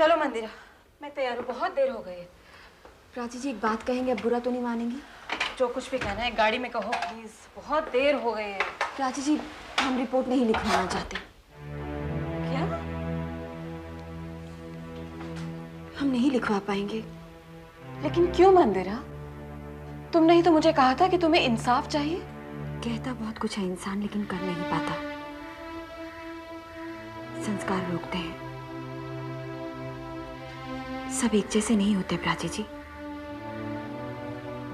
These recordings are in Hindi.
चलो मंदिरा, मैं तैयार हूँ, बहुत देर हो गई है। प्राची जी एक बात कहेंगे, अब बुरा तो नहीं मानेंगी? जो कुछ भी कहना है गाड़ी में कहो प्लीज, बहुत देर हो गई है। प्राची जी हम रिपोर्ट नहीं लिखवाना चाहते। क्या? हम नहीं लिखवा पाएंगे। लेकिन क्यों मंदिरा? तुमने ही तो मुझे कहा था कि तुम्हें इंसाफ चाहिए। कहता बहुत कुछ है इंसान, लेकिन कर नहीं पाता। संस्कार रोकते हैं। सब एक जैसे नहीं होते प्राची जी।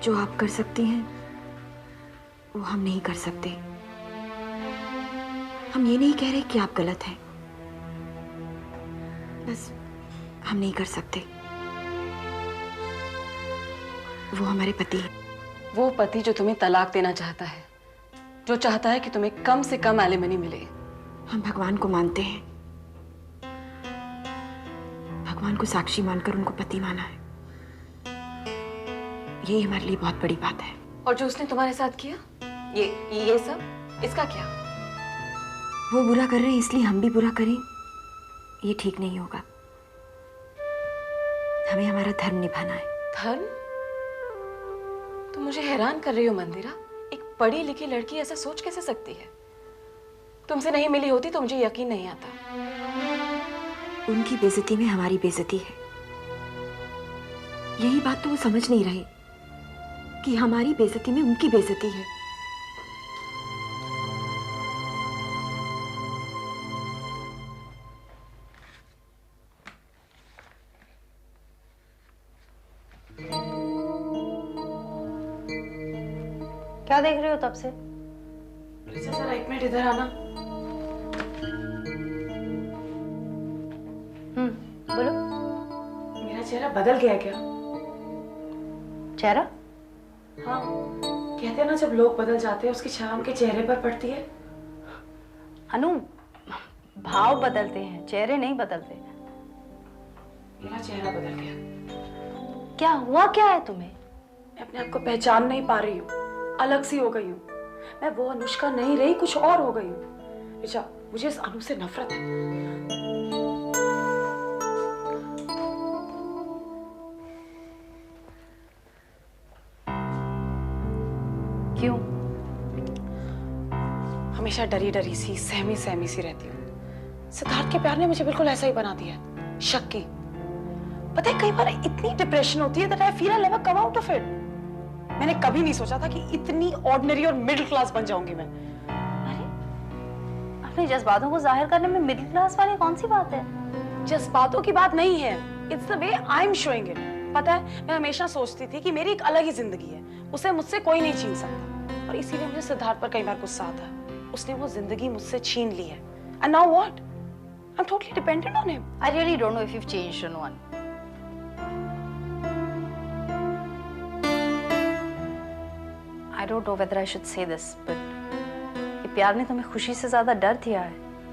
जो आप कर सकती हैं वो हम नहीं कर सकते। हम ये नहीं कह रहे कि आप गलत हैं, बस हम नहीं कर सकते। वो हमारे पति हैं। वो पति जो तुम्हें तलाक देना चाहता है, जो चाहता है कि तुम्हें कम से कम एलिमनी मिले। हम भगवान को मानते हैं। भगवान को साक्षी मानकर उनको पति माना है। यही हमारे लिए बहुत बड़ी बात है। और जो उसने तुम्हारे साथ किया, ये सब, इसका क्या? वो बुरा कर रहे हैं इसलिए हम भी बुरा करें, ये ठीक नहीं होगा। हमें हमारा धर्म निभाना है। धर्म? तुम मुझे हैरान कर रही हो मंदिरा। एक पढ़ी लिखी लड़की ऐसा सोच कैसे सकती है? तुमसे नहीं मिली होती तो मुझे यकीन नहीं आता। उनकी बेइज्जती में हमारी बेइज्जती है। यही बात तो वो समझ नहीं रहे कि हमारी बेइज्जती में उनकी बेइज्जती है। क्या देख रही हो तब से? रिचा जरा एक मिनट इधर आना। बोलो। मेरा चेहरा बदल गया क्या? चेहरा? हाँ, कहते हैं ना जब लोग बदल जाते हैं उसकी छाया उनके चेहरे पर पड़ती है। अनु, भाव बदलते हैं, चेहरे नहीं बदलते। मेरा चेहरा बदल गया। क्या हुआ, क्या है तुम्हें? मैं अपने आप को पहचान नहीं पा रही हूँ, अलग सी हो गई हूँ। मैं वो अनुष्का नहीं रही, कुछ और हो गई हूँ। रिचा, मुझे इस अनु से नफरत है। क्यों? हमेशा डरी डरी सी, सहमी सहमी सी रहती हूँ। सिद्धार्थ के प्यार ने मुझे बिल्कुल ऐसा ही बना दिया, शक्की। पता है कई बार इतनी डिप्रेशन होती है that I feel I'll never come out of it। मैंने कभी नहीं सोचा था कि इतनी ऑर्डिनरी और मिडिल क्लास बन जाऊंगी मैं। अरे, अपने जज्बातों को जाहिर करने में मिडिल क्लास वाली कौन सी बात है? जज्बातों की बात नहीं है, it's the way I am showing it. पता है, मैं हमेशा सोचती थी कि मेरी एक अलग ही जिंदगी है, उसे मुझसे कोई नहीं छीन सकता। और इसीलिए मुझे सिद्धार्थ पर कई बार गुस्सा आता है। उसने वो जिंदगी मुझसे छीन ली है। And now what? I'm totally dependent on him. I really don't know if you've changed, Anuan. I don't know whether I should say this, but ये प्यार ने तुम्हें खुशी से ज्यादा डर दिया है।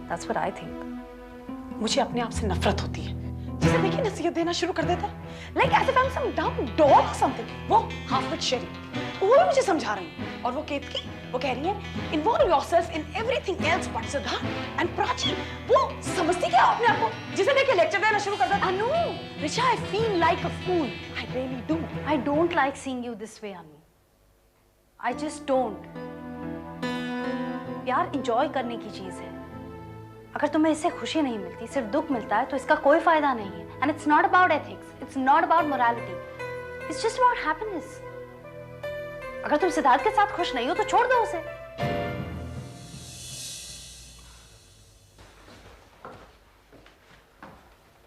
That's what I think. मुझे अपने आप से नफरत होती है। जिसे देखिए नसीहत देना शुरू कर देता है, like as if I'm some dumb dog or something. वो हाफिज शरीफ, वो भी मुझे समझा रही है। और वो केतकी, वो कह रही है involve yourself in everything else but Siddharth and Prachi. वो समझती क्या अपने आप को, जिसे देखिए लेक्चर देना शुरू कर देता है। Anu, Richa, I feel like a fool. I really do. I don't like seeing you this way, Anu. I just don't. प्यार enjoy करने की चीज है। अगर तुम्हें इससे खुशी नहीं मिलती, सिर्फ दुख मिलता है, तो इसका कोई फायदा नहीं है। And it's not about ethics. It's not about morality. It's just about happiness. अगर तुम सिद्धार्थ के साथ खुश नहीं हो तो छोड़ दो उसे।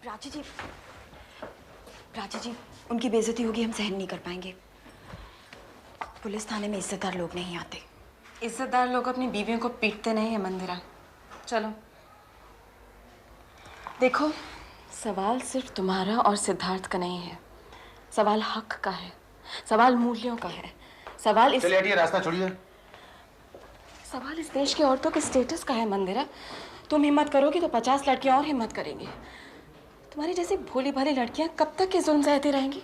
प्राची जी, उनकी बेइज्जती होगी, हम सहन नहीं कर पाएंगे। पुलिस थाने में इज्जतदार लोग नहीं आते। इज्जतदार लोग अपनी बीवियों को पीटते नहीं है मंदिरा। चलो देखो, सवाल सिर्फ तुम्हारा और सिद्धार्थ का नहीं है, सवाल हक का है, सवाल मूल्यों का है, सवाल इस चलिए हटिए, रास्ता छोड़िए। सवाल इस देश की औरतों के स्टेटस का है मंदिरा। तुम हिम्मत करोगी तो 50 लड़कियां और हिम्मत करेंगी। तुम्हारी जैसी भोली भाली लड़कियां कब तक ये जुल्म सहती रहेंगी?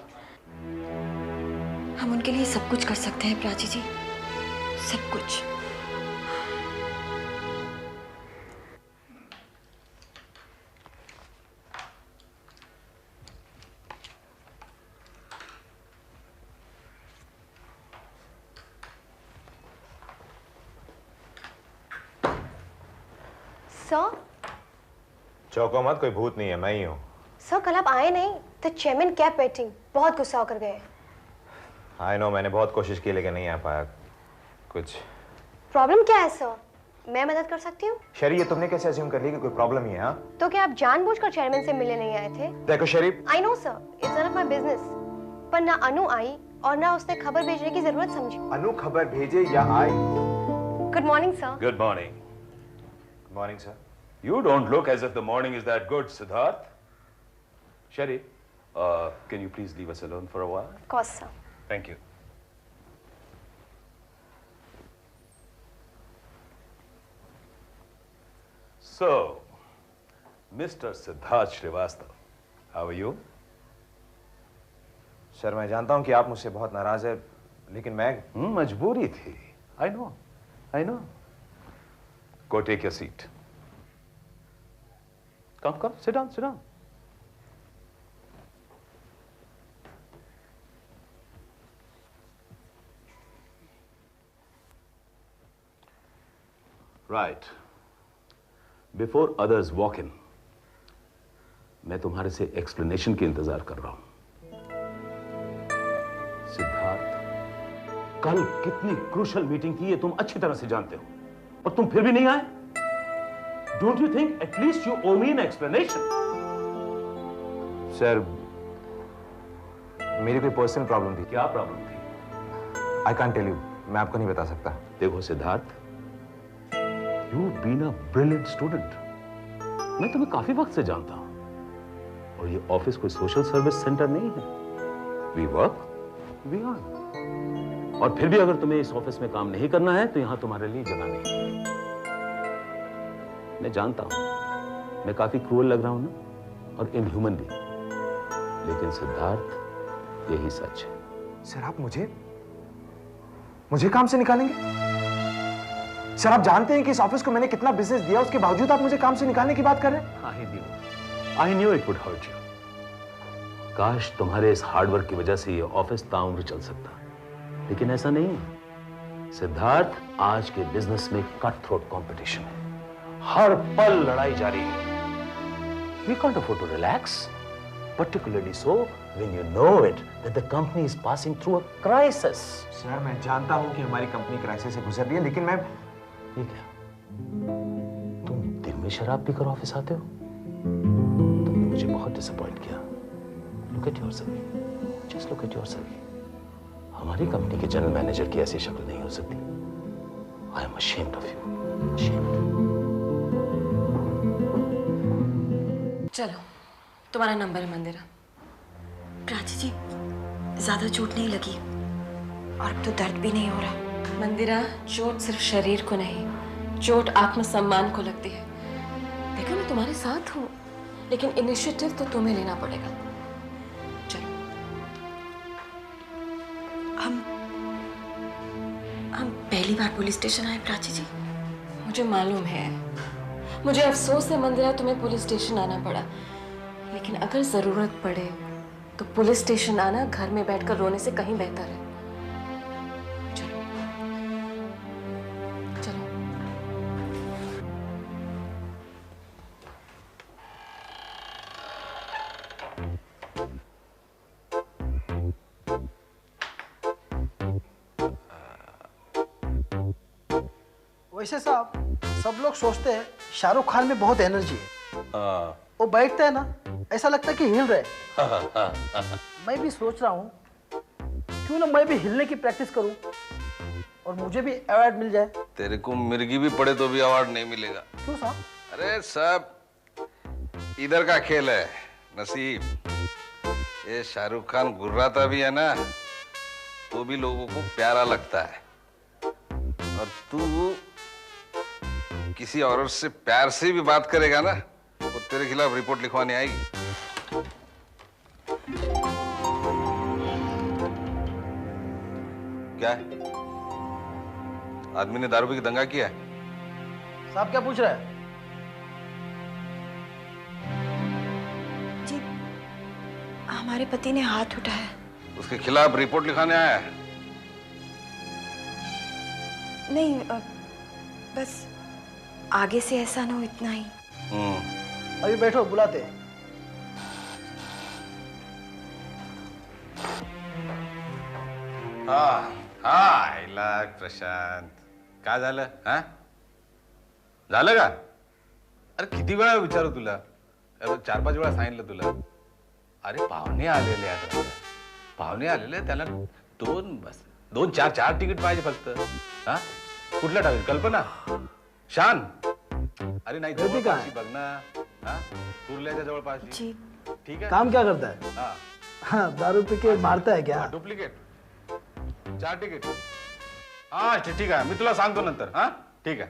हम उनके लिए सब कुछ कर सकते हैं प्राची जी, सब कुछ। सर चौको मत, कोई भूत नहीं है, मैं ही हूँ। सर कल आप आए नहीं तो चेयरमैन केप्ट वेटिंग, बहुत गुस्सा होकर गए। आई नो, मैंने बहुत कोशिश की लेकिन नहीं आ पाया। कुछ प्रॉब्लम क्या है सर? मैं मदद कर सकती हूँ। शरी, ये तुमने कैसे अज्यूम कर ली कि कोई प्रॉब्लम ही है? हाँ, तो क्या आप जानबूझकर चेयरमैन से मिलने नहीं आए थे? देखो शरी, I know sir, it's not my business, पर ना अनु आई और ना उसने खबर भेजने की जरूरत समझी। अनु खबर भेजे या आई? Good morning sir. Good morning. Good morning sir. You don't look as if the morning is that good, Siddharth. Sherry, can you please leave us alone for a while? Of course sir. Thank you. So, Mr. Siddharth Srivastava, how are you? Sir, मैं जानता हूँ कि आप मुझसे बहुत नाराज है, लेकिन मैं मजबूरी थी. I know. Go take your seat. Come, sit down. Right. Before others walk in, मैं तुम्हारे से एक्सप्लेनेशन के इंतजार कर रहा हूं. सिद्धार्थ, कल कितनी क्रूशल मीटिंग थी ये तुम अच्छी तरह से जानते हो, और तुम फिर भी नहीं आए. Don't you think at least you owe me an explanation? Sir, मेरी कोई पर्सनल प्रॉब्लम थी। क्या प्रॉब्लम थी? आई कांट टेल यू, मैं आपको नहीं बता सकता। देखो Siddharth, you've been a brilliant student. मैं तुम्हें काफी वक्त से जानता हूं, और ये ऑफिस कोई सोशल सर्विस सेंटर नहीं है. We work, we earn. और फिर भी अगर तुम्हें इस ऑफिस में काम नहीं करना है तो यहां तुम्हारे लिए जगह नहीं है. मैं जानता हूं मैं काफी क्रूअल लग रहा हूं ना, और इनह्यूमन भी, लेकिन सिद्धार्थ यही सच है. सर, आप मुझे काम से निकालेंगे? सर, आप जानते हैं कि इस ऑफिस को मैंने कितना बिजनेस दिया, उसके बावजूद आप मुझे काम से निकालने की बात कर रहे हैं? I knew it would hurt you. काश तुम्हारे इस हार्डवर्क की वजह से ये ऑफिस ताउम्र चल सकता, लेकिन ऐसा नहीं है. सिद्धार्थ, आज के बिजनेस में कट थ्रोट कॉम्पिटिशन है, हर पल लड़ाई जारी है. We can't afford to relax, particularly so when you know it that the company is passing through a crisis. Sir, मैं जानता हूं कि हमारी कंपनी क्राइसिस से गुजर रही है, लेकिन मैं... ये क्या? तुम दिन में शराब पीकर ऑफिस आते हो? तुमने मुझे बहुत डिसअपॉइंट किया. Look at yourself. Just look at yourself. हमारी कंपनी के जनरल मैनेजर की ऐसी शक्ल नहीं हो सकती. I am ashamed of you. Ashamed. चलो, तुम्हारा नंबर है मंदिरा. प्राची जी, ज्यादा चोट नहीं लगी और अब तो दर्द भी नहीं हो रहा. मंदिरा, चोट सिर्फ शरीर को नहीं, चोट आत्मसम्मान को लगती है. देखो, मैं तुम्हारे साथ हूँ, लेकिन इनिशिएटिव तो तुम्हें लेना पड़ेगा. चलो. हम पहली बार पुलिस स्टेशन आए प्राची जी. मुझे मालूम है, मुझे अफसोस है मंदिरा तुम्हें पुलिस स्टेशन आना पड़ा, लेकिन अगर जरूरत पड़े तो पुलिस स्टेशन आना घर में बैठकर रोने से कहीं बेहतर है. चलो चलो. वैसे साहब, सब लोग सोचते हैं शाहरुख खान में बहुत एनर्जी है. वो बैठते हैं ना, ऐसा लगता है कि हिल रहे. मैं भी सोच रहा हूँ क्यों ना मैं भी हिलने की प्रैक्टिस करूँ और मुझे भी अवार्ड मिल जाए. तेरे को मिर्गी भी पड़े तो भी अवार्ड नहीं मिलेगा. क्यों साहब? अरे सब इधर का खेल है, नसीब. ये शाहरुख खान गुर्राता भी है ना, तो भी लोगों को प्यारा लगता है, और तू किसी औरत से प्यार से भी बात करेगा ना, वो तेरे खिलाफ रिपोर्ट लिखवाने आएगी. क्या है? आदमी ने दारू पी के दंगा किया है? साहब क्या पूछ रहा है? जी, हमारे पति ने हाथ उठाया. उसके खिलाफ रिपोर्ट लिखाने आया है? नहीं, बस आगे से ऐसा ना हो, इतना ही। अभी बैठो, बुलाते हैं। हाय प्रशांत, काय झालं? हा झालं का? अरे किती वेळा विचारू तुला? अरे 4-5 वेळा सांगितलं तुला. अरे पाहुणे आलेले आहेत, पाहुणे आलेले, त्याला 2-4 तिकीट पाहिजे फक्त. हा कुठला टाकेल? कल्पना, शान? अरे नाही जवळपासची बघ ना. हा कुर्ल्याच्या जवळपासची. जी ठीक है. काम क्या करता है? हाँ, दारू पी के मारता है क्या? Duplicate 4 ticket. हाँ ठीक है, मी तुला सांगतो नंतर. हाँ ठीक है.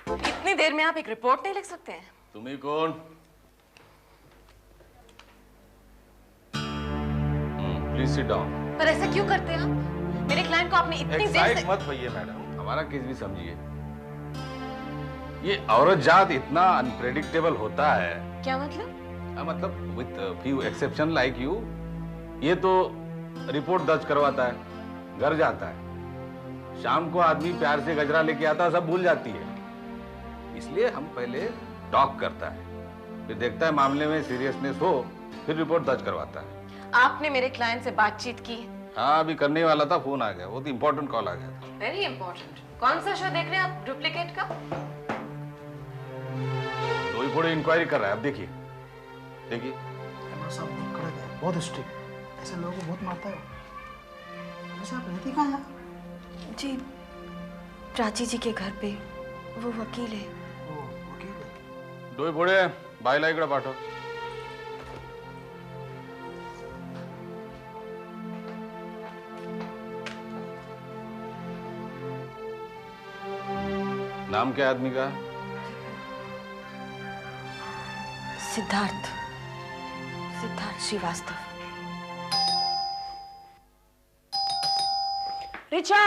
इतनी देर में आप एक रिपोर्ट नहीं लिख सकते हैं? तुम्ही कोण? Please sit down. पर ऐसा क्यों करते हैं आप? मेरे क्लाइंट को आपने इतनी देर से... मत होइए मैडम, हमारा केस भी समझिए. ये औरत जात इतना अनप्रेडिक्टेबल होता है. क्या मतलब? मतलब with few exception like you, ये तो रिपोर्ट दर्ज करवाता है, घर जाता है, शाम को आदमी प्यार से गजरा लेके आता है, सब भूल जाती है. इसलिए हम पहले टॉक करता है, फिर देखता है मामले में सीरियसनेस हो, फिर रिपोर्ट दर्ज करवाता है. आपने मेरे क्लाइंट से बातचीत की? हाँ अभी करने वाला था, फोन आ गया, वो तो इम्पोर्टेंट कॉल आ गया था. Very important. कौन सा शो देख रहे हैं आप डुप्लीकेट का? तो ही थोड़ी इंक्वायरी कर रहा है. अब देखिए देखिए. सब कड़क है, बहुत स्ट्रिक्ट, ऐसे लोगों को बहुत मारता है. वैसे आप रहती कहाँ हैं? जी, प्राची जी के घर पे. वो वकील है. वकील है. डोई पुढे बायला इकडे पाठव. नाम क्या आदमी का? सिद्धार्थ श्रीवास्तव. रिचा,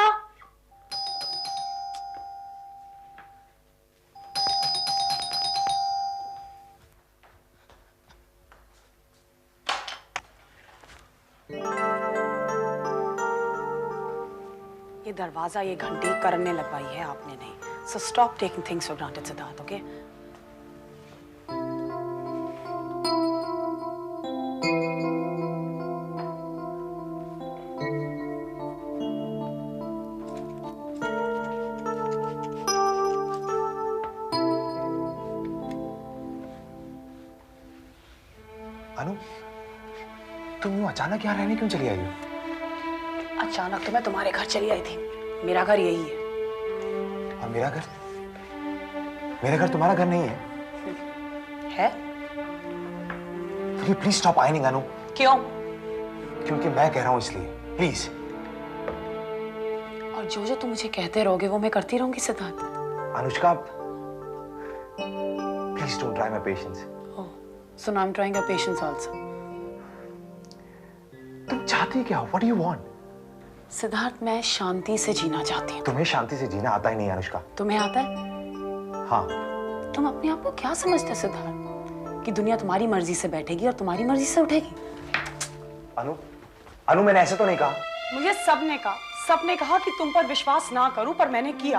ये दरवाजा, ये घंटी करने लगवाई है आपने नहीं. So stop taking things for granted Siddharth. Okay? Anu, तुम यूं अचानक यहाँ रहने क्यों चली आई हो? अचानक तो मैं तुम्हारे घर चली आई थी. मेरा घर यही है. और मेरा घर? मेरा घर तुम्हारा घर नहीं है. है? प्लीज स्टॉप आइनिंग अनु. क्यों? क्योंकि मैं कह रहा हूं इसलिए. प्लीज. और जो जो तुम मुझे कहते रहोगे वो मैं करती रहूंगी Siddharth. Anushka, please don't try my patience. Oh, so now I am trying your patience also. तुम चाहती क्या हो? What do you want? Siddharth, मैं शांति से जीना चाहती हूँ. तुम्हें शांति से जीना आता ही नहीं अनुष्का. तुम्हें आता है? हाँ. तुम अपने आप को क्या समझते हो सिद्धार्थ, कि दुनिया तुम्हारी मर्जी से बैठेगी और तुम्हारी मर्जी से उठेगी? अनु, मैंने ऐसे तो नहीं कहा. मुझे सबने कहा कि तुम पर विश्वास ना करूं, पर मैंने किया.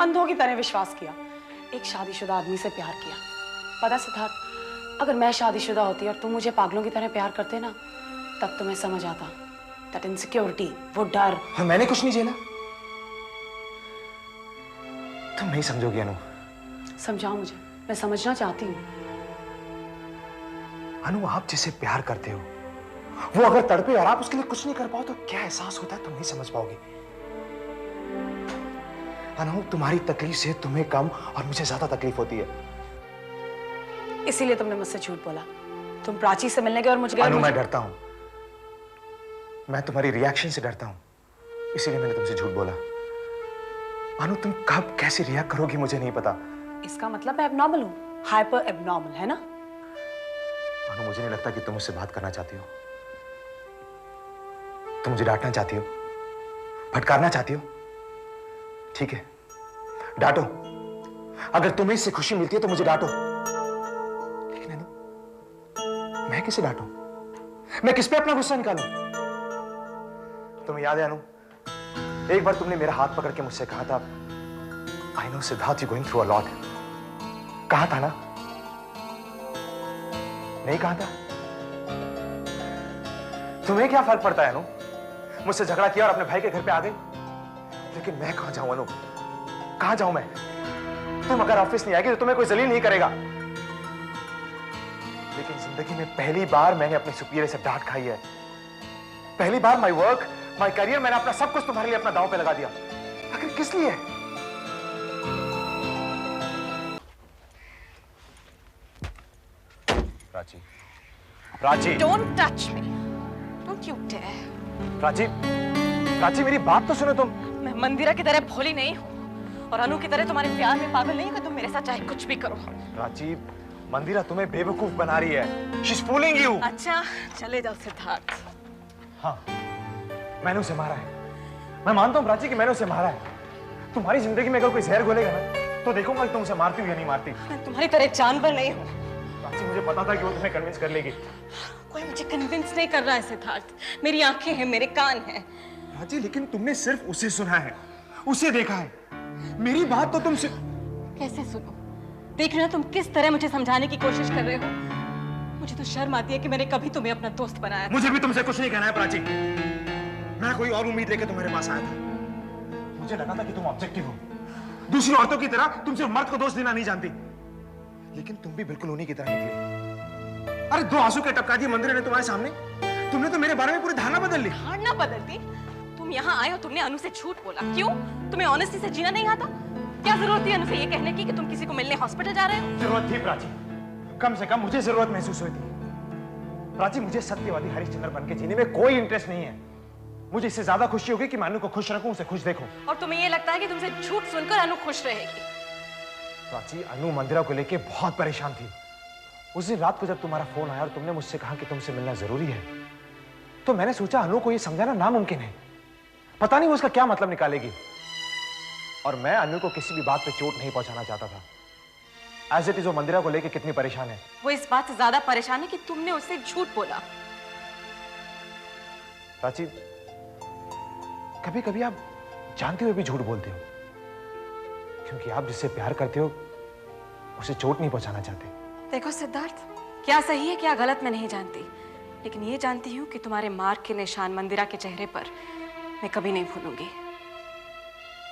अंधों की तरह विश्वास किया. एक शादीशुदा आदमी से प्यार किया. पता सिद्धार्थ, अगर मैं शादीशुदा होती और तुम मुझे पागलों की तरह प्यार करते ना, तब तुम्हें समझ आता. दैट इनसिक्योरिटी, वो डर. मैंने कुछ नहीं झेला. तुम नहीं समझोगी अनु. समझाओ मुझे, मैं समझना चाहती हूँ. अनु, आप जिसे प्यार करते हो, वो अगर तड़पे और आप उसके लिए कुछ नहीं कर पाओ तो क्या एहसास होता है तुम नहीं समझ पाओगे. अनु, तुम्हारी तकलीफ से तुम्हें कम और मुझे ज्यादा तकलीफ होती है. इसीलिए तुमने मुझसे झूठ बोला. तुम प्राची से मिलने गए और मुझे... अनु, मैं डरता हूं. मैं तुम्हारी रिएक्शन से डरता हूं, इसीलिए मैंने तुमसे झूठ बोला. अनु, तुम कब कैसे रिएक्ट करोगी मुझे नहीं पता. इसका मतलब मैं एबनॉर्मल हूं, हाइपर एबनॉर्मल, है ना? अनु, मुझे नहीं लगता कि तुम मुझसे बात करना चाहती हो. तुम मुझे डांटना चाहती हो, फटकारना चाहती हो. ठीक है, डांटो. अगर तुम्हें इससे खुशी मिलती है तो मुझे डांटो. लेकिन अनु, मैं किसे डांटूं? मैं किस पे अपना गुस्सा निकालूं? तुम्हें याद है अनु, एक बार तुमने मेरा हाथ पकड़ के मुझसे कहा था I know Siddharth, you're going through a lot. कहा था ना? नहीं कहा था? तुम्हें क्या फर्क पड़ता है अनु? मुझसे झगड़ा किया और अपने भाई के घर पे आ गई। लेकिन मैं कहां जाऊं अनु? कहां जाऊं मैं? तुम अगर ऑफिस नहीं आएगी तो तुम्हें कोई जलील नहीं करेगा। लेकिन जिंदगी में पहली बार मैंने अपने सुपीरियर से डांट खाई है। पहली बार माय वर्क, माय करियर, मैंने अपना सब कुछ तुम्हारे लिए अपना दांव पे लगा दिया। आखिर किस लिए? Prachi, Prachi, Don't touch me. Don't you dare. Prachi, Prachi मेरी बात तो सुनो तुम। मैं मंदिरा की तरह भोली नहीं हूँ और अनु की तरह तुम्हारे प्यार में पागल नहीं हूँ कि तुम मेरे साथ चाहे कुछ भी करो। प्राची, मंदिरा तुम्हें बेवकूफ बना रही है। She's fooling you. अच्छा, चले जाओ सिद्धार्थ। हाँ, मैंने उसे मारा है। मैं मानता हूँ प्राची कि मैंने उसे मारा है। तुम्हारी जिंदगी में अगर कोई जहर घोलेगा ना, तो देखूंगा कि तुम उसे मारती हो या नहीं मारती। मैं तुम्हारी तरह जानवर नहीं हूँ। प्राची, मुझे पता था कि वो तुम्हें कन्विंस कर लेगी। कोई मुझे कन्विंस नहीं कर रहा है सिद्धार्थ। मेरी आंखें हैं, मेरे कान हैं। प्राची, लेकिन तुमने सिर्फ उसे सुना है, उसे देखा है। मेरी बात तो तुमसे कैसे सुनो? देख रहे हो तुम किस तरह मुझे समझाने की कोशिश कर रहे हो। मुझे तो शर्म आती है कि मैंने कभी तुम्हें अपना दोस्त बनाया। मुझे भी तुमसे कुछ नहीं कहना है प्राची। मैं कोई और उम्मीद लेकर तुम्हारे पास आया था। मुझे लगा था कि तुम ऑब्जेक्टिव हो, दूसरी औरतों की तरह तुम सिर्फ मर्द को दोष देना नहीं जानती। लेकिन तुम भी बिल्कुल उन्हीं की तरह निकले। अरे 2 आंसू के टपका दिए मंदिर ने तुम्हारे सामने। तुमने तो मेरे बारे में पूरी धारणा बदल ली। धारणा बदलती? तुम यहाँ आए और तुमने अनु से झूठ बोला। क्यों? तुम्हें ऑनेस्टी से जीना नहीं आता? क्या जरूरत थी अनु से ये कहने की कि तुम किसी को मिलने हॉस्पिटल जा रहे हो? जरूरत थी प्राची, कम से कम मुझे जरूरत महसूस हुई थी। प्राची, मुझे सत्यवादी हरिश्चंद्र बन के जीने में कोई इंटरेस्ट नहीं है। मुझे इससे ज्यादा खुशी होगी कि मैं अनु को खुश रखूं, उसे खुश देखूं। और तुम्हें ये लगता है कि तुमसे झूठ सुनकर अनु खुश रहेगी? प्राची, अनु मंदिरा को लेके बहुत परेशान थी। उस दिन रात को जब तुम्हारा फोन आया और तुमने मुझसे कहा कि तुमसे मिलना जरूरी है, तो मैंने सोचा अनु को यह समझाना नामुमकिन है। पता नहीं वो उसका क्या मतलब निकालेगी। और मैं अनु को किसी भी बात पे चोट नहीं पहुंचाना चाहता था। एज इट इज वो मंदिरा को लेके कितनी परेशान है। वो इस बात से ज्यादा परेशान है कि तुमने उससे झूठ बोला। प्राची, कभी कभी आप जानते हुए भी झूठ बोलते हो, क्योंकि आप जिससे प्यार करते हो उसे चोट नहीं पहुंचाना चाहते। देखो सिद्धार्थ, क्या सही है क्या गलत मैं नहीं जानती, लेकिन ये जानती हूँ कि तुम्हारे मार्क के निशान मंदिरा के चेहरे पर मैं कभी नहीं भूलूंगी।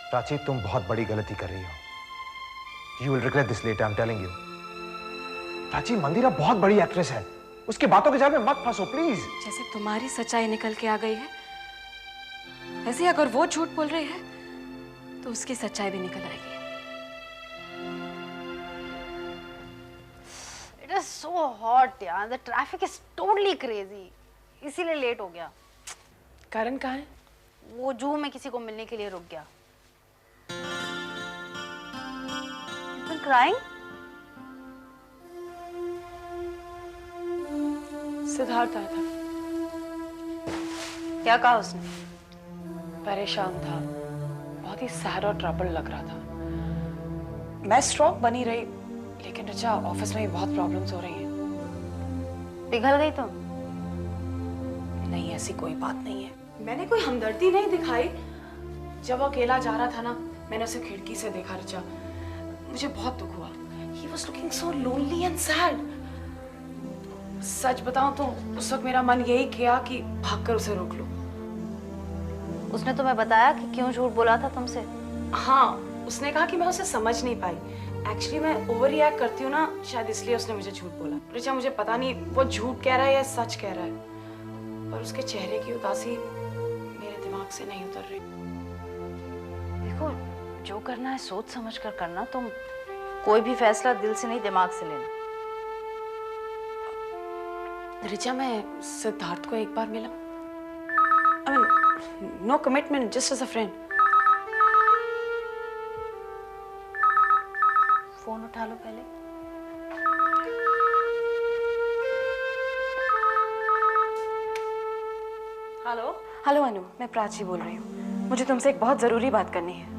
प्राची, तुम बहुत बड़ी गलती कर रही हो। You will regret this later, I'm telling you. Prachi, मंदिरा बहुत बड़ी एक्ट्रेस है। उसकी बातों के जाल में मत फंसो प्लीज। जैसे तुम्हारी सच्चाई निकल के आ गई है, वैसे अगर वो झूठ बोल रही है तो उसकी सच्चाई भी निकल आएगी। It is so hot यार, the traffic is totally crazy, इसीलिए लेट हो गया। करण कहाँ है? वो जू में किसी को मिलने के लिए रुक गया। Been crying? सिद्धार्थ आया था। क्या कहा उसने? परेशान था, बहुत ही सैड और ट्रबल लग रहा था। मैं स्ट्रॉन्ग बनी रही, लेकिन ऋचा ऑफिस में भी बहुत प्रॉब्लम्स हो रही हैं। पिघल गई तुम? नहीं, ऐसी कोई बात नहीं है। मैंने कोई हमदर्दी नहीं दिखाई। जब वो अकेला जा रहा था ना, मैंने उसे खिड़की से देखा ऋचा। मुझे बहुत दुख हुआ। He was looking so lonely and sad. सच बताऊं तो उस वक्त मेरा मन यही किया कि भागकर उसे रोक लूं। उसने तुम्हें बताया कि क्यों झूठ बोला था तुमसे? हाँ, उसने कहा कि मैं उसे समझ नहीं पाई। एक्चुअली मैं ओवर रिएक्ट करती हूँ ना, शायद इसलिए उसने मुझे झूठ बोला। ऋचा, मुझे पता नहीं वो झूठ कह रहा है या सच कह रहा है, पर उसके चेहरे की उदासी मेरे दिमाग से नहीं उतर रही। देखो, जो करना है सोच समझ कर करना। तुम कोई भी फैसला दिल से नहीं, दिमाग से लेना। ऋचा, मैं सिद्धार्थ को एक बार मिला। I mean, no commitment, just as a friend. Phone उठा लो पहले। हेलो हेलो अनु, मैं प्राची बोल रही हूँ। मुझे तुमसे एक बहुत जरूरी बात करनी है।